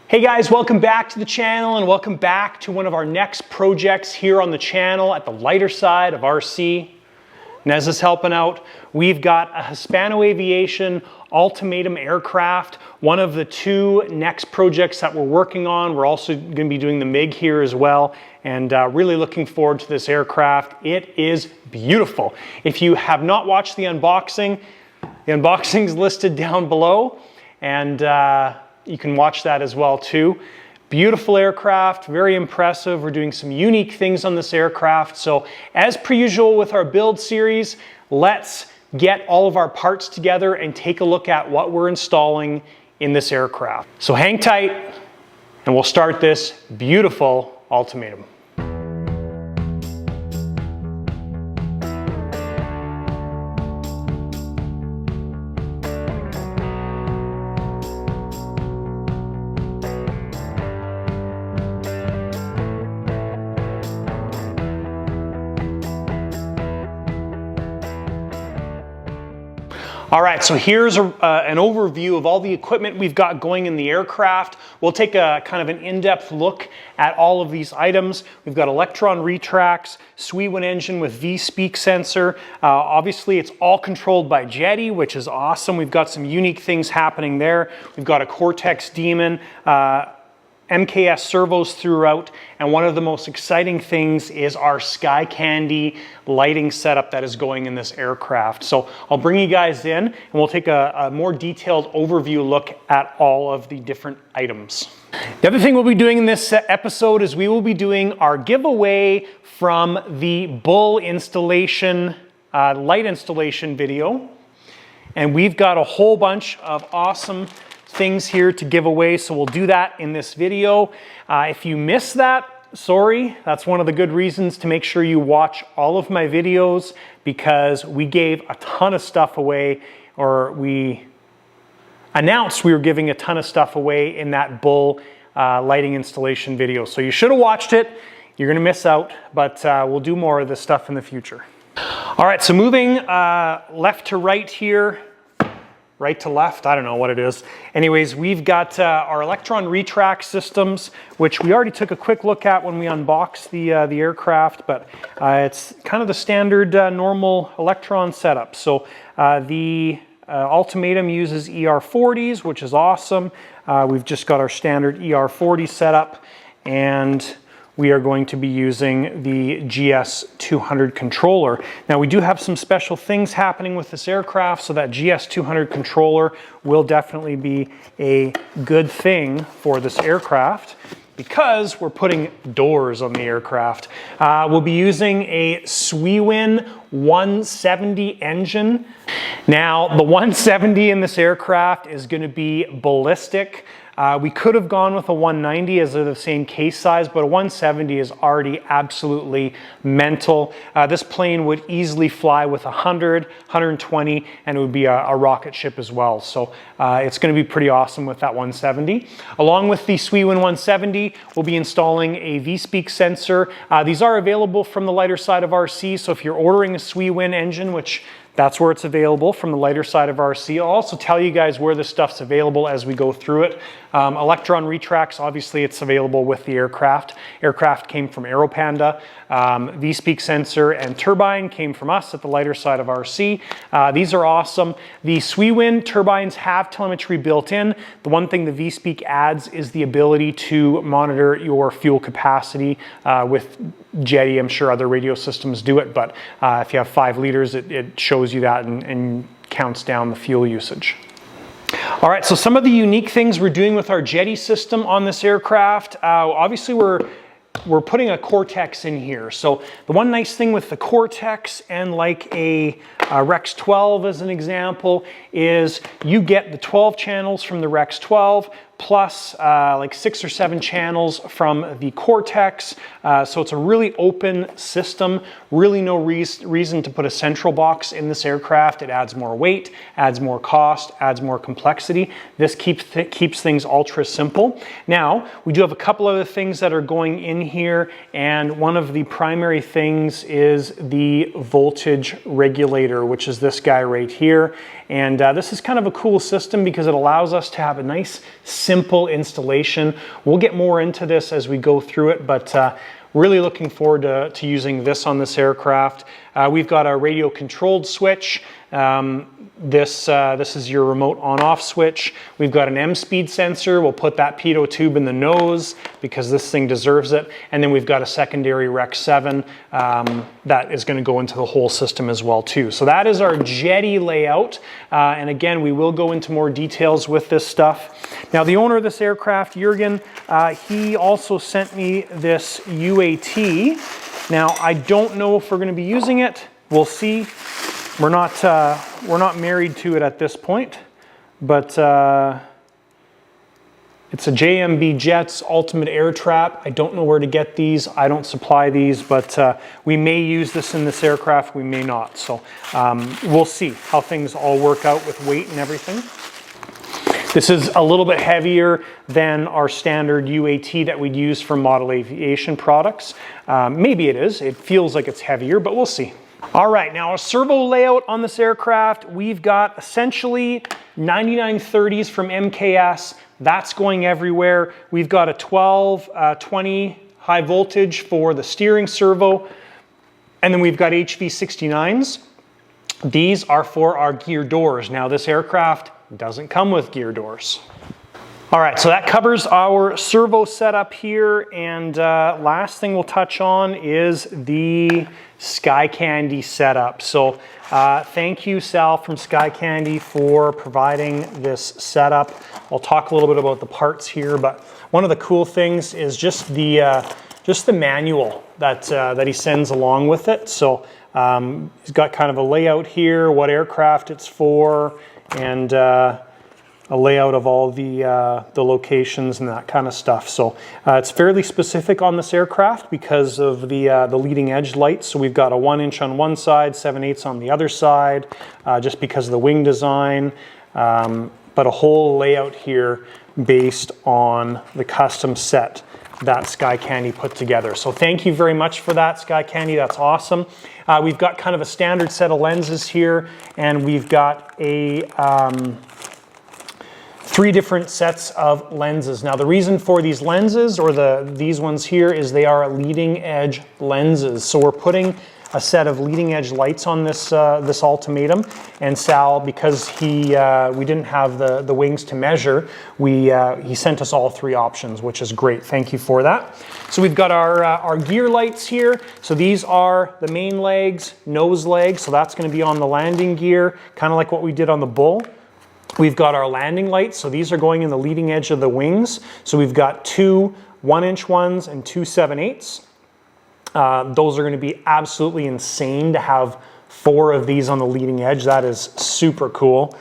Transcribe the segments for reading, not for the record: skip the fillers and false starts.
Hey guys, welcome back to the channel and welcome back to one of our next projects here on the channel at the lighter side of RC. Nez is helping out. We've got a Hispano Aviation Ultimatum aircraft, one of the two next projects that we're working on. We're also going to be doing the MiG here as well, and really looking forward to this aircraft. It is beautiful. If you have not watched the unboxing is listed down below, and you can watch that as well too. Beautiful aircraft, very impressive. We're doing some unique things on this aircraft. So as per usual with our build series, let's get all of our parts together and take a look at what we're installing in this aircraft. So hang tight and we'll start this beautiful Ultimatum. All right, so here's an overview of all the equipment we've got going in the aircraft. We'll take a kind of an in-depth look at all of these items. We've got Electron retracts, Sweetwin engine with V-speak sensor. Obviously, it's all controlled by Jetty, which is awesome. We've got some unique things happening there. We've got a Cortex Demon, MKS servos throughout, and one of the most exciting things is our Sky Candy lighting setup that is going in this aircraft. So I'll bring you guys in and we'll take a more detailed overview look at all of the different items. The other thing we'll be doing in this episode is we will be doing our giveaway from the Bull installation, light installation video. And we've got a whole bunch of awesome things here to give away, so we'll do that in this video. If you missed that, sorry, that's one of the good reasons to make sure you watch all of my videos, because we gave a ton of stuff away, or we announced we were giving a ton of stuff away in that Bull lighting installation video. So you should have watched it. You're gonna miss out, but we'll do more of this stuff in the future. All right, so moving left to right here, right to left, I don't know what it is. Anyways, we've got our Electron retract systems, which we already took a quick look at when we unboxed the aircraft, but it's kind of the standard normal Electron setup. So the Ultimatum uses ER40s, which is awesome. We've just got our standard ER40 setup, and we are going to be using the GS200 controller. Now we do have some special things happening with this aircraft, so that GS200 controller will definitely be a good thing for this aircraft, because we're putting doors on the aircraft. We'll be using a Sweetwin 170 engine. Now the 170 in this aircraft is going to be ballistic. We could have gone with a 190 as they're the same case size, but a 170 is already absolutely mental. This plane would easily fly with 100, 120, and it would be a rocket ship as well. So it's going to be pretty awesome with that 170. Along with the Sweetwin 170, we'll be installing a V-speak sensor. These are available from the lighter side of RC, so if you're ordering a Sweetwin engine, which that's where it's available, from the lighter side of RC. I'll also tell you guys where this stuff's available as we go through it. Electron retracts, obviously it's available with the aircraft. Aircraft came from AeroPanda. V-speak sensor and Turbine came from us at the lighter side of RC. These are awesome. The Sweetwin turbines have telemetry built in. The one thing the V-speak adds is the ability to monitor your fuel capacity with Jetty. I'm sure other radio systems do it, but if you have 5 liters, it shows you that and counts down the fuel usage. All right, so some of the unique things we're doing with our Jetty system on this aircraft, obviously we're putting a cortex in here. So the one nice thing with the cortex, and like a Rex 12 as an example, is you get the 12 channels from the Rex 12 plus like 6 or 7 channels from the cortex. So it's a really open system, really no reason to put a central box in this aircraft. It adds more weight, adds more cost, adds more complexity. This keeps things ultra simple. Now, we do have a couple other things that are going in here, and one of the primary things is the voltage regulator, which is this guy right here. And this is kind of a cool system because it allows us to have a nice simple installation. We'll get more into this as we go through it, but really looking forward to using this on this aircraft. We've got a radio controlled switch. This is your remote on-off switch. We've got an M-speed sensor. We'll put that pitot tube in the nose because this thing deserves it. And then we've got a secondary Rec 7 that is going to go into the whole system as well too. So that is our Jetty layout. And again, we will go into more details with this stuff. Now, the owner of this aircraft, Jürgen, he also sent me this UAT. Now, I don't know if we're going to be using it. We'll see. We're not married to it at this point, but it's a JMB Jets Ultimate Air Trap. I don't know where to get these. I don't supply these, but we may use this in this aircraft. We may not. So we'll see how things all work out with weight and everything. This is a little bit heavier than our standard UAT that we'd use for model aviation products. Maybe it is. It feels like it's heavier, but we'll see. All right, now a servo layout on this aircraft. We've got essentially 9930s from MKS. That's going everywhere. We've got a 1220 high voltage for the steering servo. And then we've got HV69s. These are for our gear doors. Now this aircraft doesn't come with gear doors. All right, so that covers our servo setup here. And last thing we'll touch on is the Sky Candy setup. So thank you, Sal from Sky Candy, for providing this setup. I'll talk a little bit about the parts here, but one of the cool things is just the manual that he sends along with it. So he's got kind of a layout here, what aircraft it's for, and a layout of all the locations and that kind of stuff. So it's fairly specific on this aircraft because of the leading edge lights. So we've got a 1 inch on one side, 7/8 on the other side, just because of the wing design. But a whole layout here based on the custom set that Sky Candy put together. So thank you very much for that, Sky Candy. That's awesome. We've got kind of a standard set of lenses here, and we've got a 3 different sets of lenses. Now the reason for these lenses, or these ones here, is they are leading edge lenses. So we're putting a set of leading edge lights on this this Ultimatum, and Sal, because we didn't have the wings to measure, he sent us all 3 options, which is great. Thank you for that. So we've got our gear lights here. So these are the main legs, nose legs. So that's going to be on the landing gear, kind of like what we did on the Bull. We've got our landing lights, so these are going in the leading edge of the wings. So we've got 2 1-inch ones and 2 7/8. Those are going to be absolutely insane to have 4 of these on the leading edge. That is super cool.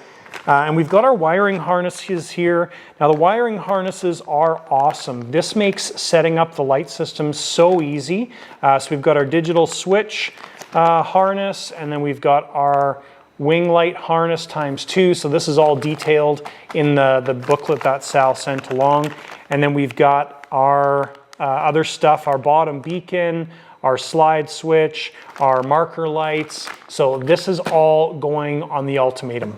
And we've got our wiring harnesses here. Now the wiring harnesses are awesome. This makes setting up the light system so easy. So we've got our digital switch harness, and then we've got our wing light harness ×2. So this is all detailed in the booklet that Sal sent along. And then we've got our other stuff, our bottom beacon, our slide switch, our marker lights. So this is all going on the Ultimatum.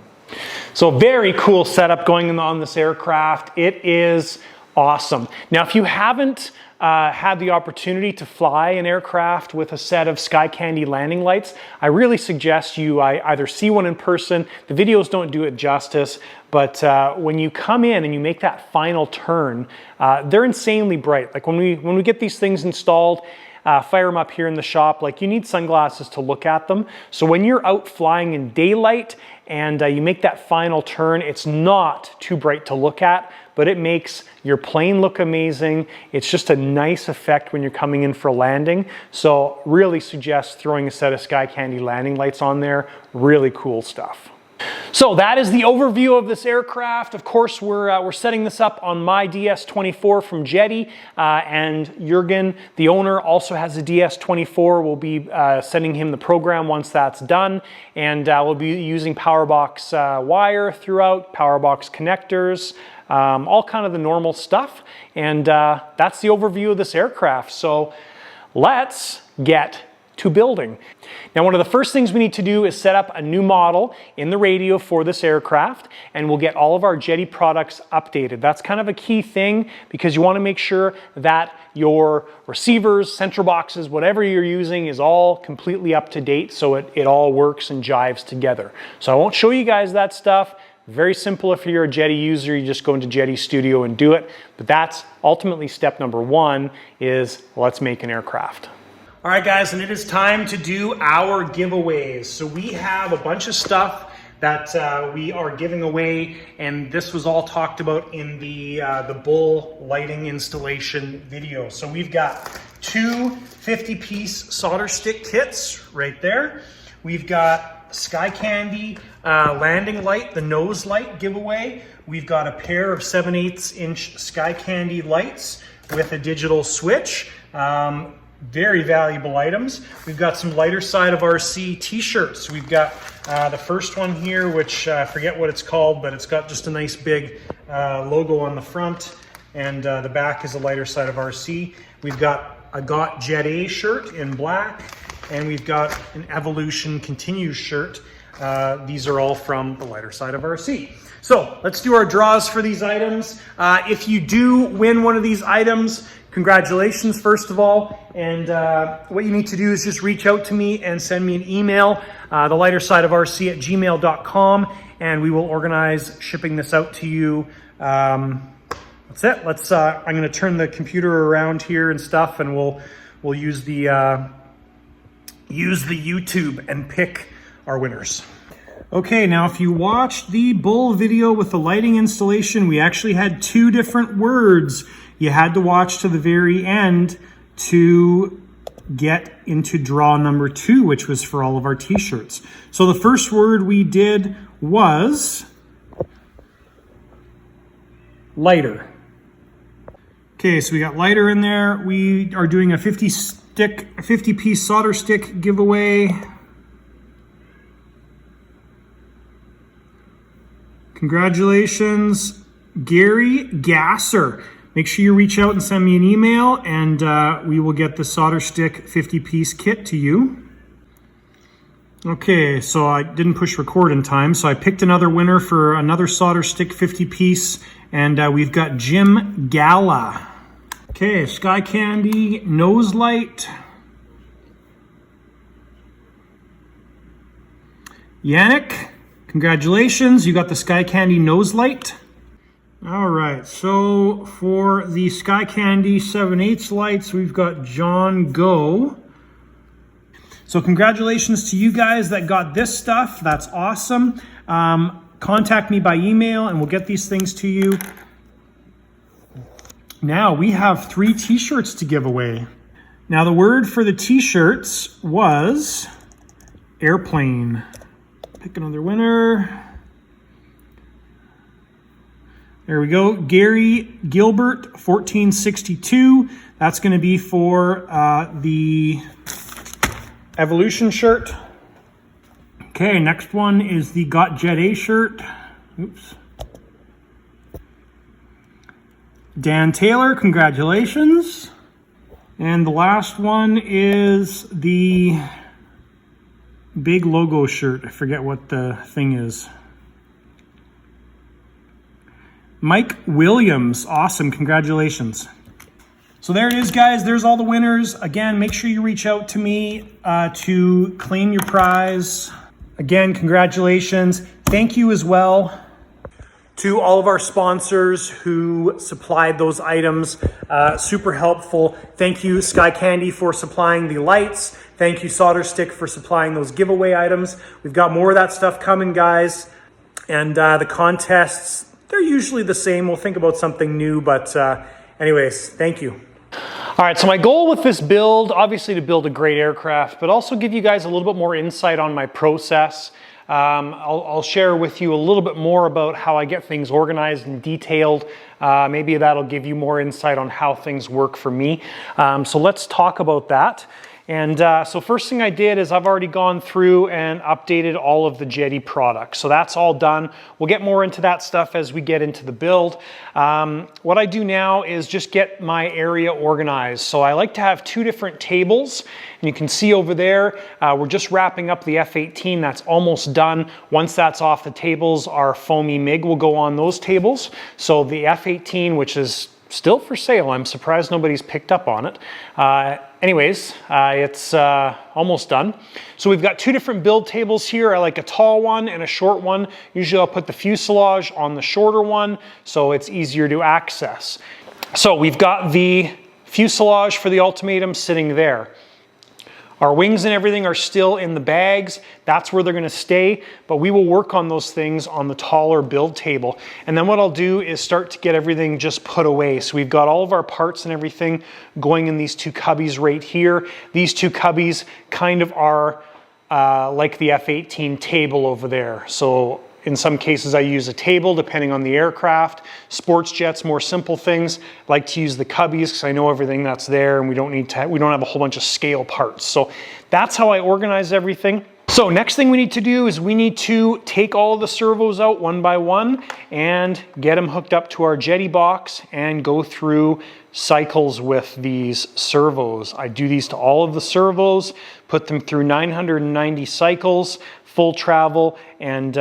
So very cool setup going on this aircraft. It is awesome. Now, if you haven't had the opportunity to fly an aircraft with a set of Sky Candy landing lights, I really suggest you either see one in person. The videos don't do it justice, but when you come in and you make that final turn, they're insanely bright. Like when we get these things installed, fire them up here in the shop, like you need sunglasses to look at them. So when you're out flying in daylight and you make that final turn, it's not too bright to look at, but it makes your plane look amazing. It's just a nice effect when you're coming in for a landing. So really suggest throwing a set of Sky Candy landing lights on there. Really cool stuff. So that is the overview of this aircraft. Of course, we're setting this up on my DS24 from Jetty, and Jürgen, the owner, also has a DS24. We'll be sending him the program once that's done, and we'll be using Powerbox wire throughout, Powerbox connectors, all kind of the normal stuff. And that's the overview of this aircraft. So let's get to building. Now, one of the first things we need to do is set up a new model in the radio for this aircraft, and we'll get all of our Jetty products updated. That's kind of a key thing because you want to make sure that your receivers, central boxes, whatever you're using is all completely up to date so it all works and jives together. So I won't show you guys that stuff. Very simple. If you're a Jetty user, you just go into Jetty Studio and do it. But that's ultimately step number one, is let's make an aircraft. All right, guys, and it is time to do our giveaways. So we have a bunch of stuff that we are giving away, and this was all talked about in the Bull lighting installation video. So we've got two 50-piece solder stick kits right there. We've got Sky Candy landing light, the nose light giveaway. We've got a pair of 7/8" Sky Candy lights with a digital switch. Very valuable items. We've got some lighter side of RC t-shirts. We've got the first one here, which I forget what it's called, but it's got just a nice big logo on the front, and the back is a lighter side of RC. We've got a Got Jet A shirt in black, and we've got an Evolution Continues shirt. These are all from the lighter side of RC. So let's do our draws for these items. If you do win one of these items, congratulations, first of all. And what you need to do is just reach out to me and send me an email, thelightersideofrc@gmail.com, and we will organize shipping this out to you. That's it. I'm going to turn the computer around here and stuff, and we'll use the YouTube and pick our winners. Okay, now if you watched the Bull video with the lighting installation, we actually had two different words. You had to watch to the very end to get into draw number 2, which was for all of our t-shirts. So the first word we did was lighter. Okay, so we got lighter in there. We are doing a 50-piece solder stick giveaway. Congratulations, Gary Gasser. Make sure you reach out and send me an email, and we will get the solder stick 50-piece kit to you. Okay, so I didn't push record in time, so I picked another winner for another solder stick 50-piece, and we've got Jim Gala. Okay, Sky Candy nose light. Yannick, congratulations, you got the Sky Candy nose light. All right, so for the Sky Candy 7/8 lights, we've got John Go. So congratulations to you guys that got this stuff. That's awesome. Contact me by email and we'll get these things to you. Now we have 3 t-shirts to give away. Now the word for the t-shirts was airplane. Pick another winner. There we go. Gary Gilbert, 1462. That's going to be for the Evolution shirt. Okay, next one is the Got Jet A shirt. Oops. Dan Taylor, congratulations. And the last one is the big logo shirt. I forget what the thing is. Mike Williams, awesome, congratulations. So there it is, guys. There's all the winners. Again, make sure you reach out to me to claim your prize. Again, congratulations. Thank you as well to all of our sponsors who supplied those items. Super helpful. Thank you, Sky Candy, for supplying the lights. Thank you, Solder Stick, for supplying those giveaway items. We've got more of that stuff coming, guys. And the contests, they're usually the same. We'll think about something new, but anyways, thank you. All right, so my goal with this build, obviously to build a great aircraft, but also give you guys a little bit more insight on my process. I'll share with you a little bit more about how I get things organized and detailed. Maybe that'll give you more insight on how things work for me. So let's talk about that. And so first thing I did is I've already gone through and updated all of the Jetty products. So that's all done. We'll get more into that stuff as we get into the build. What I do now is just get my area organized. So I like to have two different tables. And you can see over there, we're just wrapping up the F-18. That's almost done. Once that's off the tables, our foamy MiG will go on those tables. So the F-18, which is still for sale. I'm surprised nobody's picked up on it. Anyways, it's almost done. So we've got two different build tables here. I like a tall one and a short one. Usually I'll put the fuselage on the shorter one so it's easier to access. So we've got the fuselage for the Ultimatum sitting there. Our wings and everything are still in the bags. That's where they're gonna stay, but we will work on those things on the taller build table. And then what I'll do is start to get everything just put away. So we've got all of our parts and everything going in these two cubbies right here. These two cubbies kind of are like the F-18 table over there. So in some cases I use a table depending on the aircraft. Sports jets, more simple things, I like to use the cubbies because I know everything that's there and we don't have a whole bunch of scale parts. So that's how I organize everything. So next thing we need to do is we need to take all of the servos out one by one and get them hooked up to our Jetty box and go through cycles with these servos. I do these to all of the servos, put them through 990 cycles, full travel, and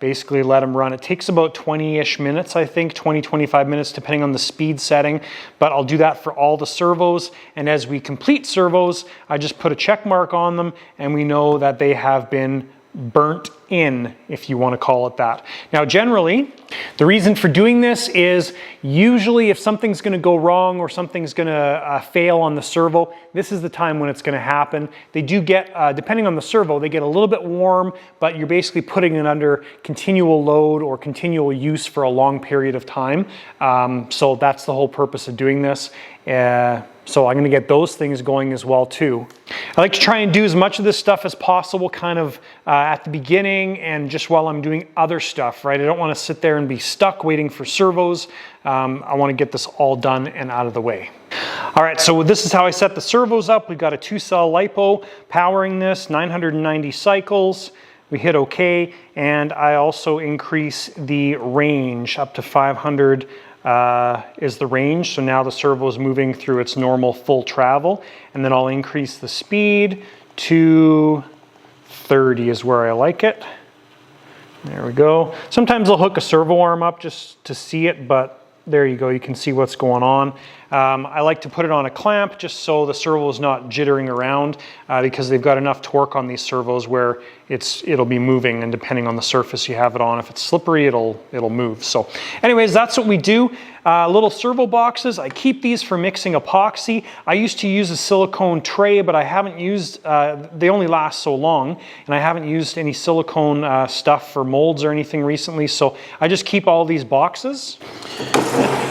basically let them run. It takes about 20-ish minutes, I think, 20-25 minutes depending on the speed setting, but I'll do that for all the servos. And as we complete servos, I just put a check mark on them and we know that they have been burnt in, if you want to call it that. Now generally, the reason for doing this is usually if something's going to go wrong or something's going to fail on the servo, this is the time when it's going to happen. They do get, depending on the servo, they get a little bit warm, but you're basically putting it under continual load or continual use for a long period of time. So that's the whole purpose of doing this. So I'm going to get those things going as well too. I like to try and do as much of this stuff as possible kind of at the beginning and just while I'm doing other stuff, right? I don't want to sit there and be stuck waiting for servos. I want to get this all done and out of the way. All right, so this is how I set the servos up. We've got a 2-cell LiPo powering this, 990 cycles. We hit OK, and I also increase the range up to 500 is the range. So now the servo is moving through its normal full travel, and then I'll increase the speed to 30 is where I like it. There we go. Sometimes I'll hook a servo arm up just to see it, but there you go, you can see what's going on. I like to put it on a clamp just so the servo is not jittering around because they've got enough torque on these servos where it'll be moving, and depending on the surface you have it on, if it's slippery, it'll move. So anyways, that's what we do. Little servo boxes, I keep these for mixing epoxy. I used to use a silicone tray, but I haven't used, they only last so long, and I haven't used any silicone stuff for molds or anything recently, so I just keep all these boxes.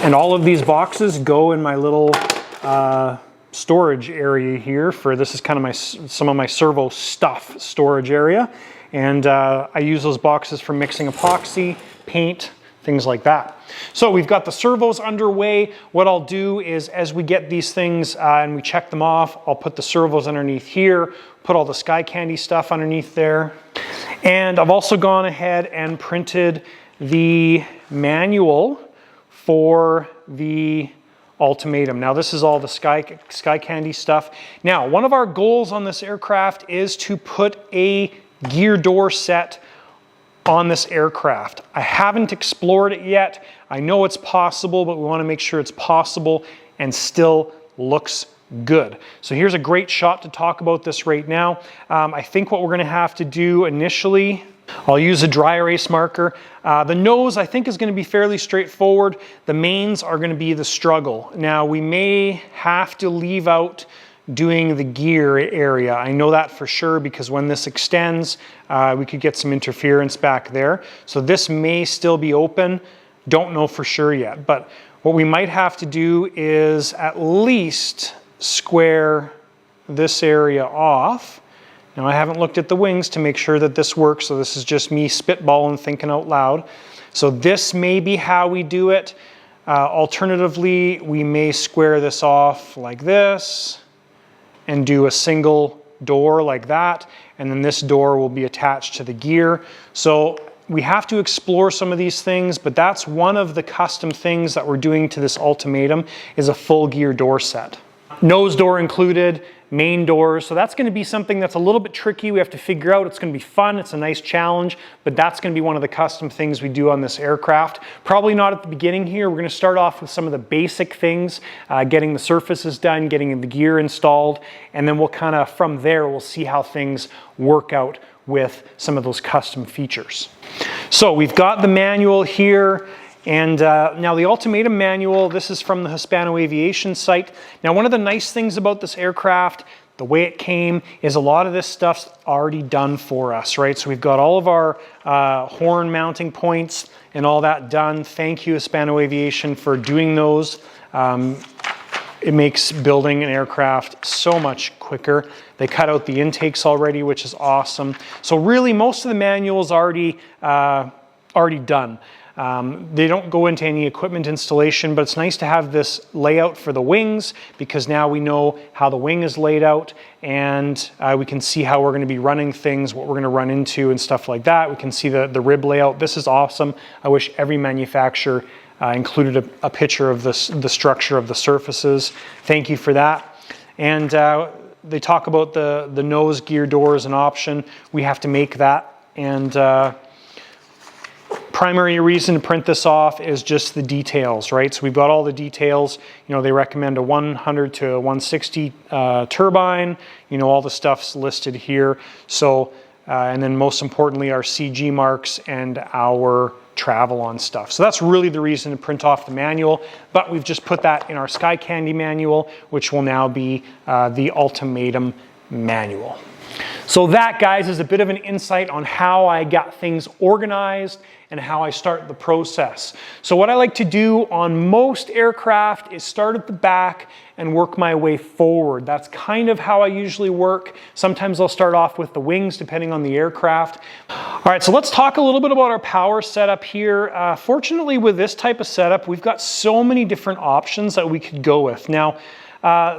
And all of these boxes go in my little storage area here for, this is kind of some of my servo stuff storage area. And I use those boxes for mixing epoxy, paint, things like that. So we've got the servos underway. What I'll do is as we get these things and we check them off, I'll put the servos underneath here, put all the Sky Candy stuff underneath there. And I've also gone ahead and printed the manual for the Ultimatum. Now this is all the Sky Candy stuff. Now one of our goals on this aircraft is to put a gear door set on this aircraft. I haven't explored it yet. I know it's possible, but we want to make sure it's possible and still looks good. So here's a great shot to talk about this right now. I think what we're going to have to do initially, I'll use a dry erase marker. The nose I think is going to be fairly straightforward. The mains are going to be the struggle. Now we may have to leave out doing the gear area. I know that for sure because when this extends, we could get some interference back there. So this may still be open. Don't know for sure yet. But what we might have to do is at least square this area off. Now I haven't looked at the wings to make sure that this works, so this is just me spitballing, thinking out loud. So this may be how we do it. Alternatively, we may square this off like this and do a single door like that, and then this door will be attached to the gear. So we have to explore some of these things, but that's one of the custom things that we're doing to this Ultimatum, is a full gear door set. Nose door included, main doors. So that's going to be something that's a little bit tricky. We have to figure out. It's going to be fun. It's a nice challenge, but that's going to be one of the custom things we do on this aircraft. Probably not at the beginning here. We're going to start off with some of the basic things, getting the surfaces done, getting the gear installed, and then we'll kind of, from there, we'll see how things work out with some of those custom features. So we've got the manual here. And now the Ultimatum manual, this is from the Hispano Aviation site. Now, one of the nice things about this aircraft, the way it came, is a lot of this stuff's already done for us, right? So we've got all of our horn mounting points and all that done. Thank you, Hispano Aviation, for doing those. It makes building an aircraft so much quicker. They cut out the intakes already, which is awesome. So really, most of the manual is already done. They don't go into any equipment installation, but it's nice to have this layout for the wings, because now we know how the wing is laid out, and we can see how we're going to be running things, what we're going to run into and stuff like that. We can see the rib layout. This is awesome. I wish every manufacturer included a picture of the structure of the surfaces. Thank you for that. And they talk about the nose gear door as an option. We have to make that, and primary reason to print this off is just the details, right? So we've got all the details. You know, they recommend a 100 to 160 turbine. You know, all the stuff's listed here. So, and then most importantly, our CG marks and our travel on stuff. So that's really the reason to print off the manual, but we've just put that in our Sky Candy manual, which will now be the Ultimatum manual. So that, guys, is a bit of an insight on how I got things organized and how I start the process. So what I like to do on most aircraft is start at the back and work my way forward. That's kind of how I usually work. Sometimes I'll start off with the wings, depending on the aircraft. All right, so let's talk a little bit about our power setup here. Fortunately, with this type of setup, we've got so many different options that we could go with. Now,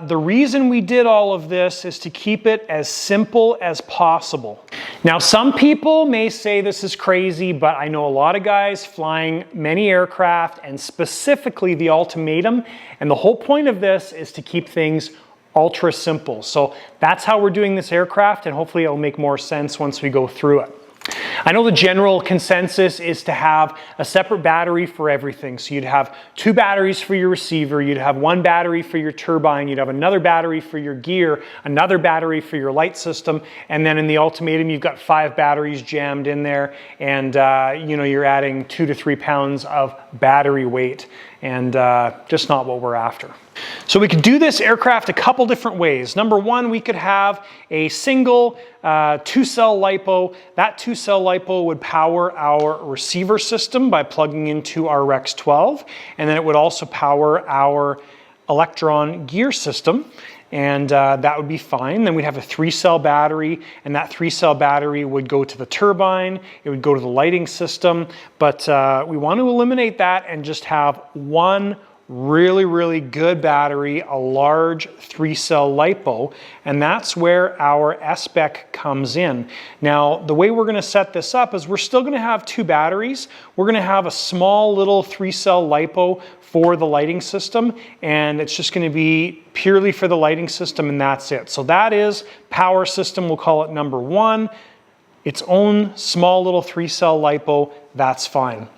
the reason we did all of this is to keep it as simple as possible. Now, some people may say this is crazy, but I know a lot of guys flying many aircraft, and specifically the Ultimatum, and the whole point of this is to keep things ultra simple. So that's how we're doing this aircraft, and hopefully it'll make more sense once we go through it. I know the general consensus is to have a separate battery for everything. So you'd have 2 batteries for your receiver, you'd have 1 battery for your turbine, you'd have another battery for your gear, another battery for your light system, and then in the Ultimatum you've got 5 batteries jammed in there, and you know, you're adding 2 to 3 pounds of battery weight, and just not what we're after. So we could do this aircraft a couple different ways. Number one, we could have a single 2-cell LiPo. That 2-cell LiPo would power our receiver system by plugging into our Rex 12, and then it would also power our Electron gear system, and that would be fine. Then we'd have a 3-cell battery, and that 3-cell battery would go to the turbine, it would go to the lighting system, but we want to eliminate that and just have one really good battery, a large 3-cell LiPo, and that's where our SPEC comes in. Now, the way we're going to set this up is we're still going to have 2 batteries. We're going to have a small little 3-cell LiPo for the lighting system, and it's just going to be purely for the lighting system, and that's it. So that is power system, we'll call it number 1. Its own small little 3-cell LiPo, that's fine.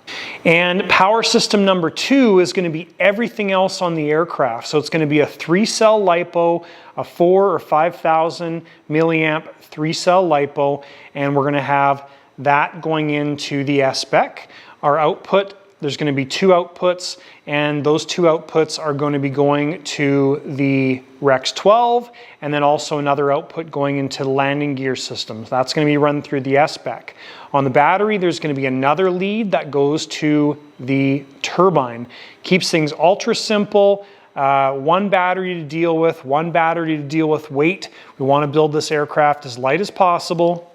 And power system number 2 is going to be everything else on the aircraft. So it's going to be a 3-cell LiPo, a 4 or 5,000 milliamp 3-cell LiPo, and we're going to have that going into the SPEC. Our output, there's going to be 2 outputs, and those 2 outputs are going to be going to the Rex 12, and then also another output going into the landing gear systems. That's going to be run through the SPEC. On the battery, there's going to be another lead that goes to the turbine. Keeps things ultra simple. 1 battery to deal with, 1 battery to deal with weight. We want to build this aircraft as light as possible,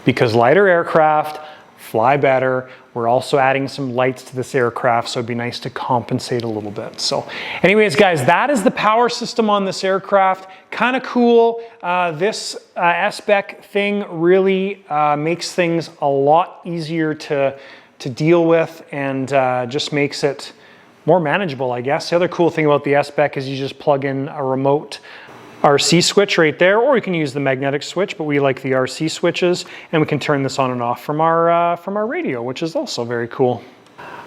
because lighter aircraft fly better. We're also adding some lights to this aircraft, so it'd be nice to compensate a little bit. So anyways, guys, that is the power system on this aircraft. Kind of cool. This SBEC thing really makes things a lot easier to deal with, and just makes it more manageable, I guess. The other cool thing about the SBEC is you just plug in a remote RC switch right there, or you can use the magnetic switch, but we like the RC switches, and we can turn this on and off from our radio, which is also very cool.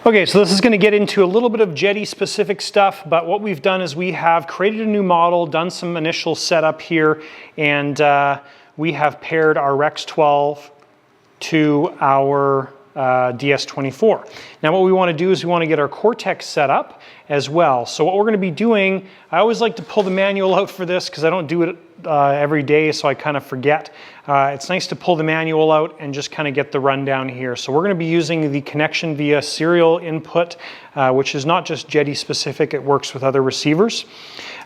Okay, so this is going to get into a little bit of Jetty specific stuff, but what we've done is we have created a new model, done some initial setup here, and we have paired our Rex 12 to our DS24. Now what we want to do is we want to get our cortex set up as well. So what we're going to be doing, I always like to pull the manual out for this because I don't do it every day, so I kind of forget. It's nice to pull the manual out and just kind of get the rundown here. So we're going to be using the connection via serial input, which is not just Jetty specific, it works with other receivers.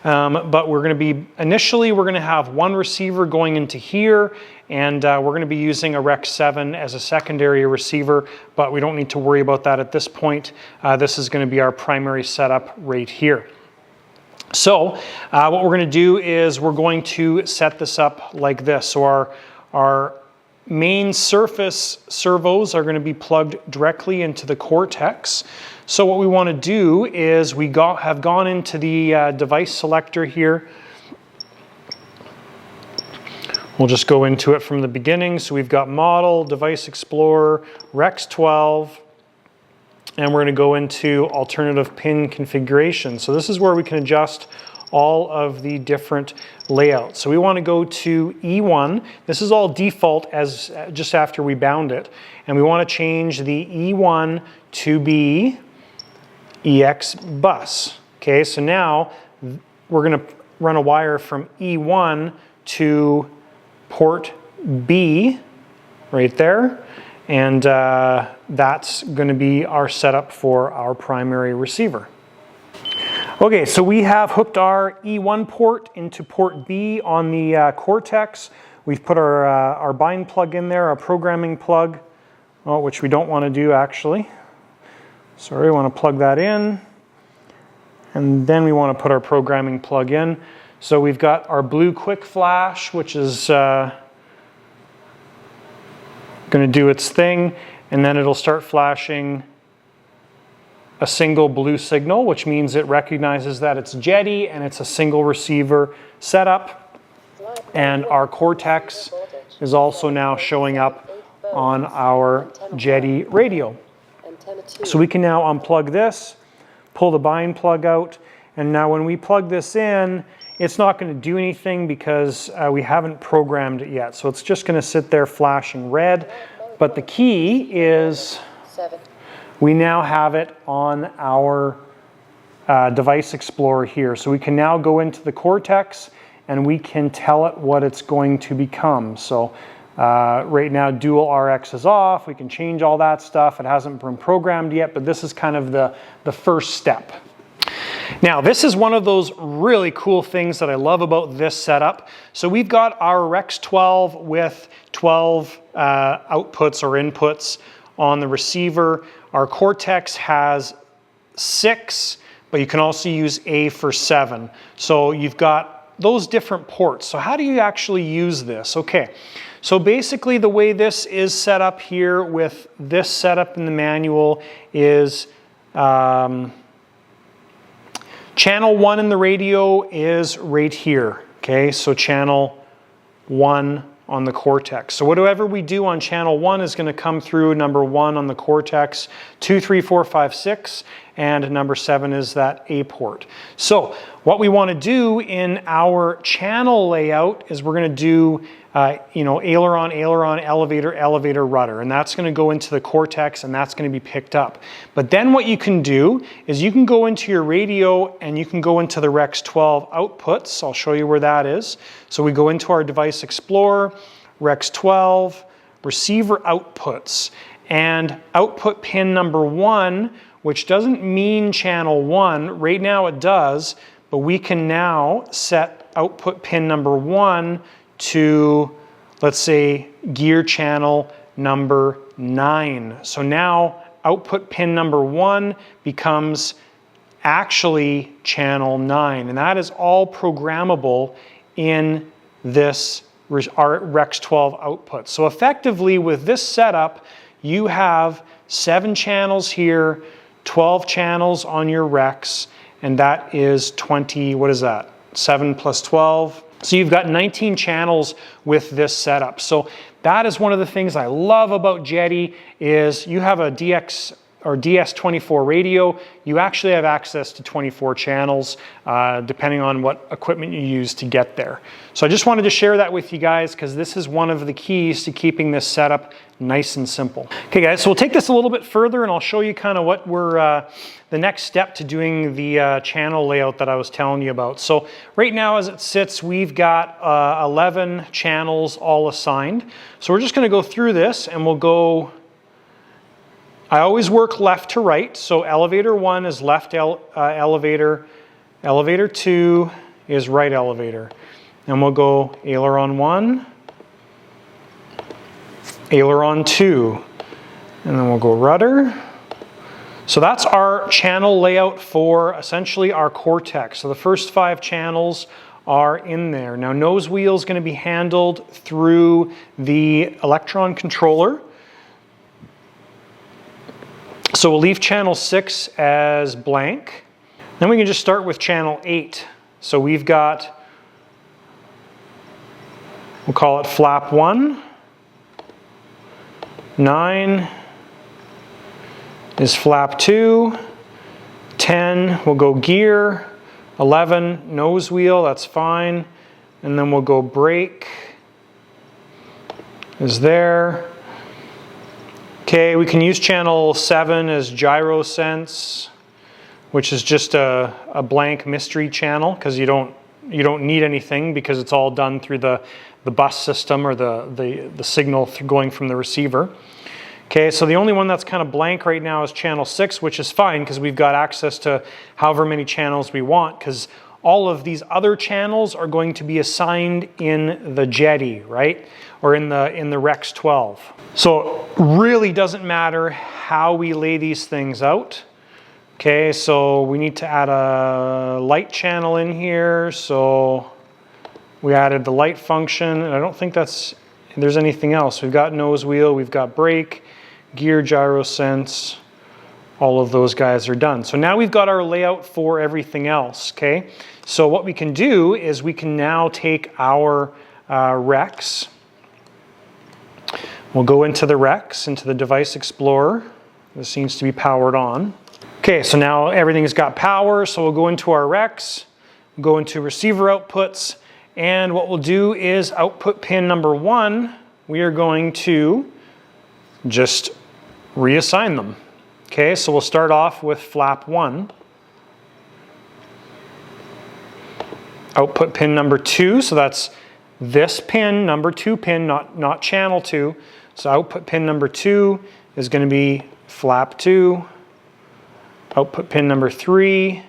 But we're going to be, initially we're going to have one receiver going into here, and we're going to be using a Rex 7 as a secondary receiver, but we don't need to worry about that at this point. This is going to be our primary setup right here. So what we're going to do is we're going to set this up like this. So our main surface servos are going to be plugged directly into the cortex. So what we want to do is we have gone into the device selector here. We'll just go into it from the beginning. So we've got Model, Device Explorer, Rex 12, and we're going to go into alternative pin configuration. So this is where we can adjust all of the different layouts. So we want to go to E1. This is all default as just after we bound it. And we want to change the E1 to be EX bus. Okay, so now we're going to run a wire from E1 to port B right there, and that's going to be our setup for our primary receiver. Okay, so we have hooked our E1 port into port B on the cortex. We've put our bind plug in there, our programming plug, which we don't want to do actually. Sorry, we want to plug that in, and then we want to put our programming plug in. So we've got our blue quick flash, which is going to do its thing, and then it'll start flashing a single blue signal, which means it recognizes that it's Jetty and it's a single receiver setup. And our cortex is also now showing up on our Jetty radio. So we can now unplug this, pull the bind plug out, and now when we plug this in, it's not going to do anything because we haven't programmed it yet. So it's just going to sit there flashing red. But the key is we now have it on our Device Explorer here. So we can now go into the cortex and we can tell it what it's going to become. So right now dual RX is off. We can change all that stuff. It hasn't been programmed yet, but this is kind of the first step. Now, this is one of those really cool things that I love about this setup. So we've got our Rex 12 with 12 outputs or inputs on the receiver. Our cortex has 6, but you can also use A for 7. So you've got those different ports. So how do you actually use this? Okay, so basically the way this is set up here with this setup in the manual is channel 1 in the radio is right here, okay? So channel 1 on the cortex. So whatever we do on channel 1 is going to come through number 1 on the cortex, 2, 3, 4, 5, 6, and number 7 is that A port. So what we want to do in our channel layout is we're going to do aileron, aileron, elevator, elevator, rudder, and that's going to go into the cortex and that's going to be picked up. But then what you can do is you can go into your radio and you can go into the Rex 12 outputs. I'll show you where that is. So we go into our Device Explorer, Rex 12, receiver outputs, and output pin number 1, which doesn't mean channel 1. Right now it does, but we can now set output pin number 1 to, let's say, gear channel number 9. So now output pin number 1 becomes actually channel 9, and that is all programmable in this Rex 12 output. So effectively with this setup, you have 7 channels here, 12 channels on your Rex, and that is 20, what is that? 7 plus 12. So you've got 19 channels with this setup. So that is one of the things I love about Jetty is you have a DX or DS24 radio, you actually have access to 24 channels, depending on what equipment you use to get there. So I just wanted to share that with you guys because this is one of the keys to keeping this setup nice and simple. Okay guys, so we'll take this a little bit further and I'll show you kind of what we're, the next step to doing the channel layout that I was telling you about. So right now as it sits, we've got 11 channels all assigned. So we're just gonna go through this and we'll go, I always work left to right. So elevator 1 is left elevator, elevator 2 is right elevator. And we'll go aileron 1, aileron 2, and then we'll go rudder. So that's our channel layout for essentially our cortex. So the first 5 channels are in there. Now nose wheel is going to be handled through the electron controller. So we'll leave channel 6 as blank. Then we can just start with channel 8. So we've got, we'll call it flap 1. 9 is flap 2. 10 we'll go gear. 11 nose wheel, that's fine. And then we'll go brake is there. Okay, we can use channel 7 as gyro sense, which is just a blank mystery channel because you don't need anything because it's all done through the bus system or the signal going from the receiver. Okay, so the only one that's kind of blank right now is channel 6, which is fine because we've got access to however many channels we want because all of these other channels are going to be assigned in the Jetty, right? Or in the Rex 12. So it really doesn't matter how we lay these things out. Okay, so we need to add a light channel in here. So we added the light function, and I don't think there's anything else. We've got nose wheel, we've got brake, gear, gyro sense, all of those guys are done. So now we've got our layout for everything else, okay? So what we can do is we can now take our Rex. We'll go into the Rex, into the Device Explorer. This seems to be powered on. Okay, so now everything's got power, so we'll go into our Rex, go into receiver outputs, and what we'll do is output pin number 1, we are going to just reassign them. Okay, so we'll start off with flap 1. Output pin number 2, so that's this pin, number 2 pin, not channel 2. So output pin number 2 is going to be flap 2. Output pin number 3,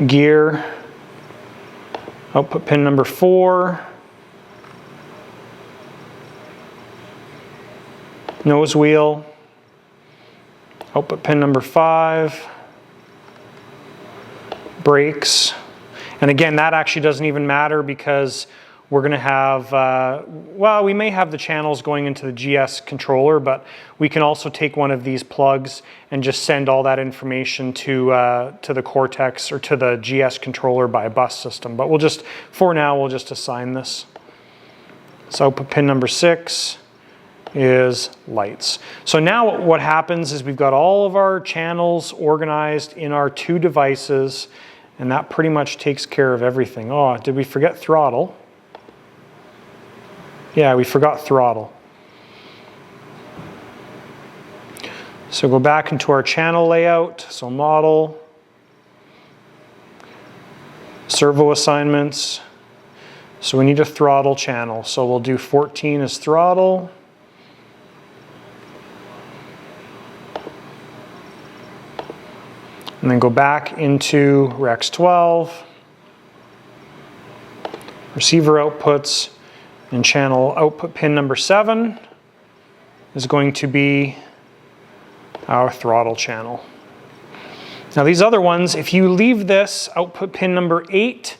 gear. Output pin number 4, nose wheel. Output pin number 5, brakes. And again, that actually doesn't even matter because we're going to have, well, we may have the channels going into the GS controller, but we can also take one of these plugs and just send all that information to the cortex or to the GS controller by a bus system. But we'll just, for now, we'll just assign this. So output pin number 6 is lights. So now what happens is we've got all of our channels organized in our 2 devices, and that pretty much takes care of everything. Oh, did we forget throttle? Yeah, we forgot throttle. So go back into our channel layout. So model, servo assignments. So we need a throttle channel. So we'll do 14 as throttle. And then go back into Rex 12, receiver outputs, and channel output pin number 7. is going to be our throttle channel. Now these other ones, if you leave this output pin number 8,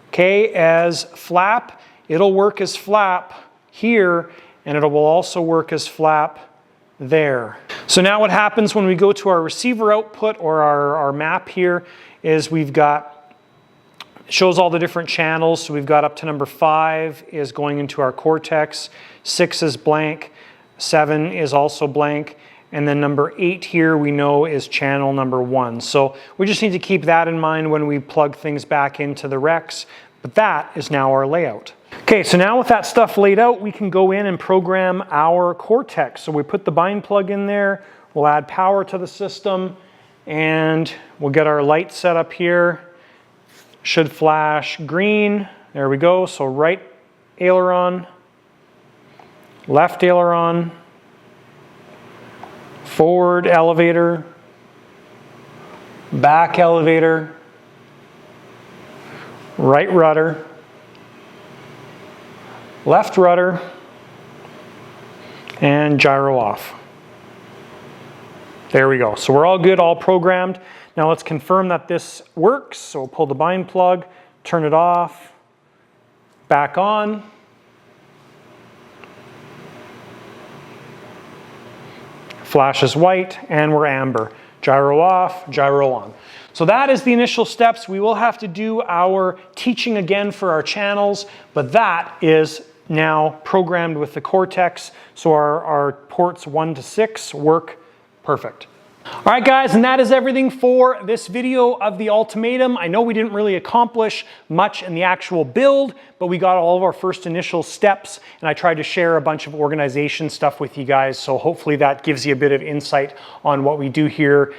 okay, as flap, it'll work as flap here, and it will also work as flap there. So now what happens when we go to our receiver output or our map here is we've got, shows all the different channels. So we've got up to number 5 is going into our cortex, 6 is blank, 7 is also blank, and then number 8 here we know is channel number 1. So we just need to keep that in mind when we plug things back into the Rex, but that is now our layout. Okay, so now with that stuff laid out, we can go in and program our cortex. So we put the bind plug in there, we'll add power to the system, and we'll get our light set up here. Should flash green. There we go. So right aileron, left aileron, forward elevator, back elevator, right rudder, left rudder, and gyro off. There we go. So we're all good, all programmed. Now let's confirm that this works. So we'll pull the bind plug, turn it off, back on. Flashes white, and we're amber. Gyro off, gyro on. So that is the initial steps. We will have to do our teaching again for our channels, but that is now programmed with the cortex. So our ports 1 to 6 work perfect. All right, guys, and that is everything for this video of the Ultimatum. I know we didn't really accomplish much in the actual build, but we got all of our first initial steps, and I tried to share a bunch of organization stuff with you guys, so hopefully that gives you a bit of insight on what we do here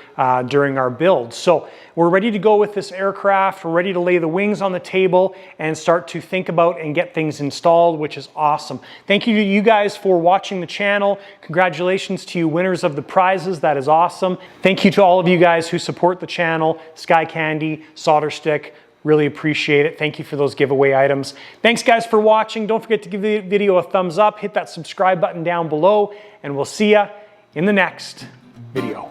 during our build. So we're ready to go with this aircraft. We're ready to lay the wings on the table and start to think about and get things installed, which is awesome. Thank you to you guys for watching the channel. Congratulations to you winners of the prizes. That is awesome. Thank you to all of you guys who support the channel, Sky Candy, Solder Stick. Really appreciate it. Thank you for those giveaway items. Thanks guys for watching. Don't forget to give the video a thumbs up, hit that subscribe button down below, and we'll see ya in the next video.